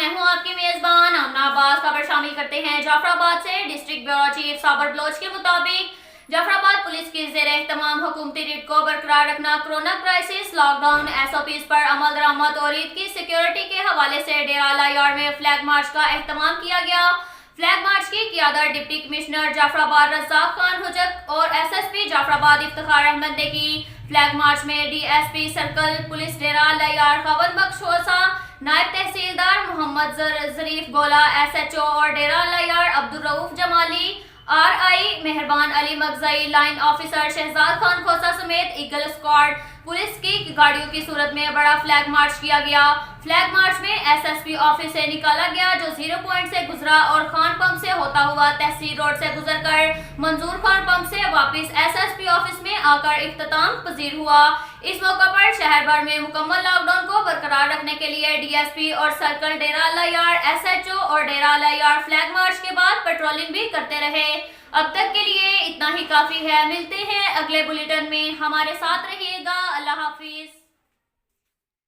हूं आपकी मेजबान आमना अब्बास। खबर शामिल करते हैं जाफराबाद से। डिस्ट्रिक्ट ब्यूरो चीफ साबर बलोच के मुताबिक जाफराबाद पुलिस की जेर एहतमाम हुकूमती रीट को बरकरार रखना, कोरोना क्राइसिस, लॉकडाउन, SOPs पर अमल दरामद और ईद की सिक्योरिटी के हवाले से डेरा अला यार में फ्लैग मार्च का एहतमाम किया गया। फ्लैग मार्च की क़ियादत डिप्टी कमिश्नर जाफराबाद रज़ाक खान हुजक और SSP जाफराबाद इफ्तिखार अहमद ने की। फ्लैग मार्च में DSP सर्कल पुलिस डेरा अला यार खावंद बख्श होसा, नायब तहसीलदार मोहम्मद जरीफ गोला, SHO और डेरा अला यार अब्दुल रऊफ जमाली, RI मेहरबान अली मगजई, लाइन ऑफिसर शहजाद खान खोसा समेत ईगल स्क्वाड पुलिस की गाड़ियों की सूरत में बड़ा फ्लैग मार्च किया गया। फ्लैग मार्च में SSP ऑफिस से निकाला गया जो 0 पॉइंट से गुजरा और खान पंप से होता हुआ तहसील रोड से गुजरकर मंजूर खान पंप से वापस SSP ऑफिस में आकर इख्तिताम पजीर हुआ। इस मौका पर शहर भर में मुकम्मल लॉकडाउन को बरकरार रखने के लिए DSP और सर्कल डेरा अला यार, SHO और डेरा अला यार फ्लैग मार्च के बाद पेट्रोलिंग भी करते रहे। अब तक के लिए इतना ही काफी है। मिलते हैं अगले बुलेटिन में, हमारे साथ रहिएगा। अल्लाह हाफिज।